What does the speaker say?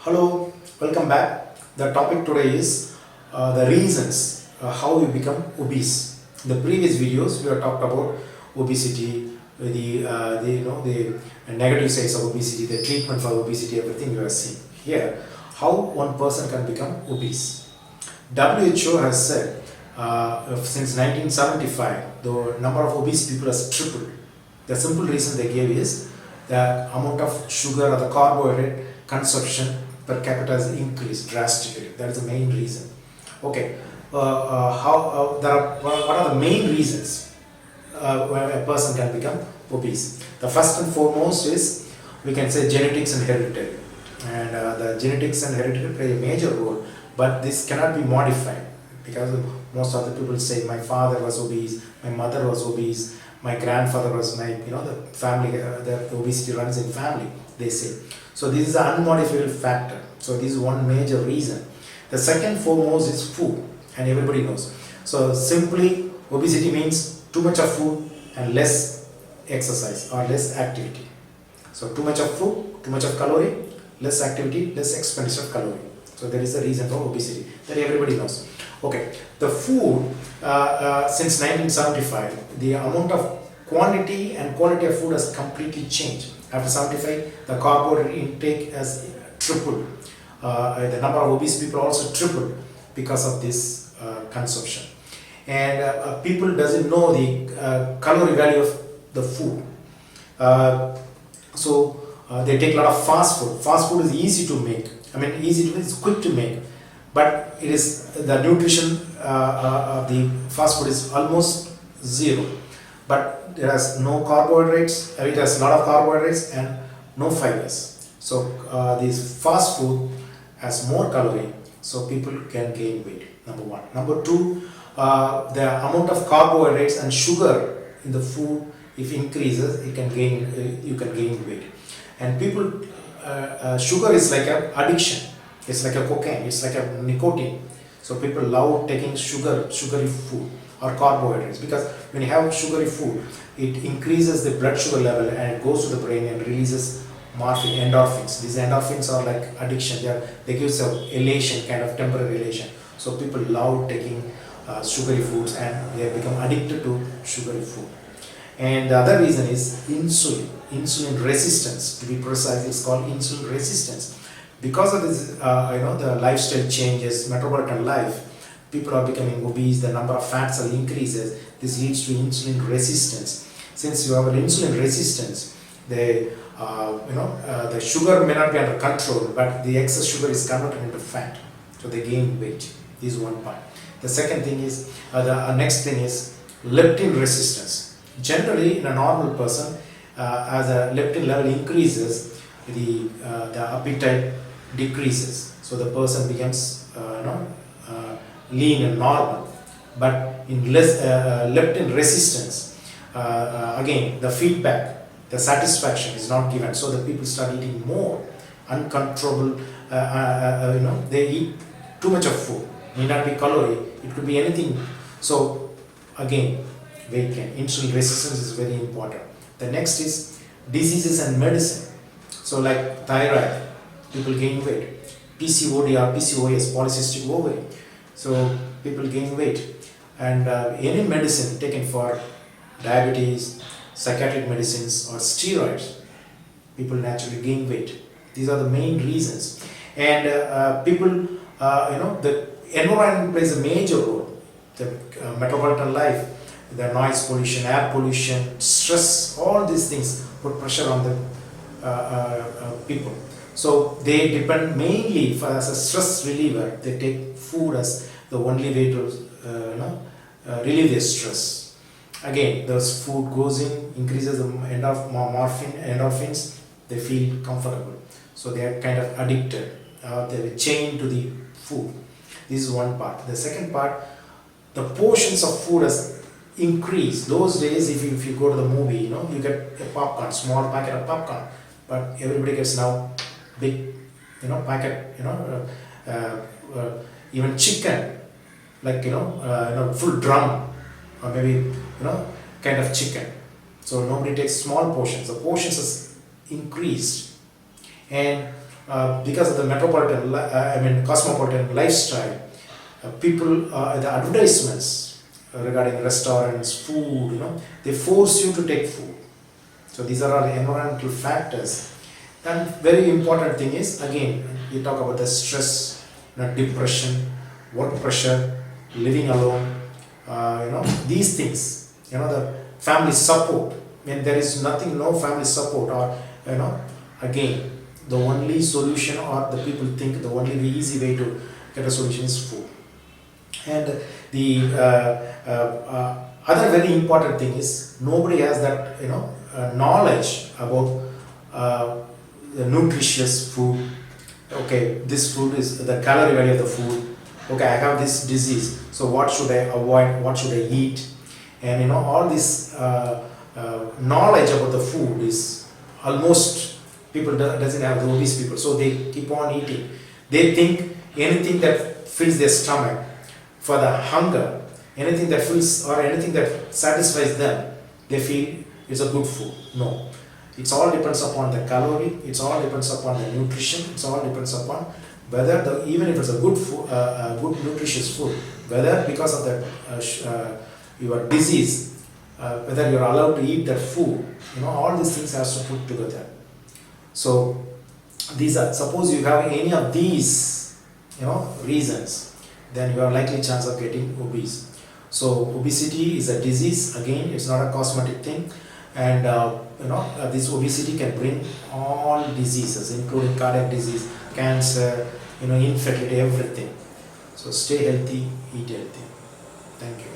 Hello, welcome back. The topic today is the reasons how we become obese. In the previous videos, we have talked about obesity, the negative sides of obesity, the treatment for obesity, everything you have seen. Here, how one person can become obese. WHO has said since 1975, the number of obese people has tripled. The simple reason they gave is the amount of sugar or the carbohydrate consumption per capita has increased drastically. That is the main reason. Okay, what are the main reasons where a person can become obese? The first and foremost is, we can say, genetics and hereditary. And the genetics and hereditary play a major role, but this cannot be modified, because most of the people say my father was obese, my mother was obese, my grandfather was the family, the obesity runs in family, they say. So this is an unmodifiable factor. So this is one major reason. The second foremost is food, and everybody knows. So simply, obesity means too much of food and less exercise or less activity. So too much of food, too much of calorie, less activity, less expenditure of calorie. So that is the reason for obesity that everybody knows. Okay, the food since 1975, the amount of quantity and quality of food has completely changed. After 75, the carbohydrate intake has tripled. The number of obese people also tripled because of this consumption. And people doesn't know the calorie value of the food. They take a lot of fast food. Fast food is easy to make. It's quick to make, but it is the nutrition of the fast food is almost zero. But there has no carbohydrates. It has a lot of carbohydrates and no fibers. So this fast food has more calorie, so people can gain weight. Number one. Number two, the amount of carbohydrates and sugar in the food, if increases, you can gain weight. And people, sugar is like an addiction. It's like a cocaine. It's like a nicotine. So people love taking sugary food or carbohydrates, because when you have sugary food, it increases the blood sugar level and it goes to the brain and releases endorphins. These endorphins are like addiction. They give some elation, kind of temporary elation. So people love taking sugary foods and they become addicted to sugary food. And the other reason is insulin resistance. To be precise, it's called insulin resistance. Because of this, the lifestyle changes, metropolitan life, people are becoming obese, the number of fat cell increases. This leads to insulin resistance. Since you have an insulin resistance, the sugar may not be under control, but the excess sugar is converted into fat. So they gain weight. This is one part. The second thing is, next thing is leptin resistance. Generally, in a normal person, as a leptin level increases, the appetite decreases. So the person becomes lean and normal. But in leptin resistance, again, the feedback, the satisfaction is not given. So the people start eating more uncontrollable. They eat too much of food. May not be calorie. It could be anything. So again, weight gain. Insulin resistance is very important. The next is diseases and medicine. So like thyroid, people gain weight. PCOD or PCOS, polycystic ovary. So people gain weight. And any medicine taken for diabetes, psychiatric medicines or steroids, people naturally gain weight. These are the main reasons. And people, the environment plays a major role. The metropolitan life, the noise pollution, air pollution, stress, all these things put pressure on the people. So they depend mainly as a stress reliever. They take food as the only way to relieve their stress. Again, this food goes in, increases the endorphins. They feel comfortable. So they are kind of addicted. They're chained to the food. This is one part. The second part, the portions of food has increased. Those days, if you go to the movie, you get a popcorn, small packet of popcorn, but everybody gets now big, packet, even chicken, like full drum, or maybe kind of chicken. So nobody takes small portions. The portions has increased, and because of the cosmopolitan lifestyle, people, the advertisements regarding restaurants, food, they force you to take food. So these are all environmental factors. And very important thing is, again, you talk about the stress, depression, work pressure, living alone, these things, the family support. When there is nothing, no family support, or again, the only solution, or the people think the only easy way to get a solution is food. And the other very important thing is, nobody has that knowledge about the nutritious food. Okay, this food is the calorie value of the food. Okay, I have this disease, so what should I avoid, what should I eat? And all this knowledge about the food is almost, people doesn't have, the obese people, so they keep on eating. They think anything that fills their stomach for the hunger, anything that fills or anything that satisfies them, they feel it's a good food. No, it's all depends upon the calorie, it's all depends upon the nutrition, it's all depends upon whether even if it's a good food, good nutritious food, whether because of that your disease, whether you're allowed to eat that food, all these things has to put together. So these are, suppose you have any of these reasons, then you are likely chance of getting obese. So obesity is a disease. Again, it's not a cosmetic thing, and this obesity can bring all diseases, including cardiac disease, cancer, infertility, everything. So stay healthy, eat healthy. Thank you.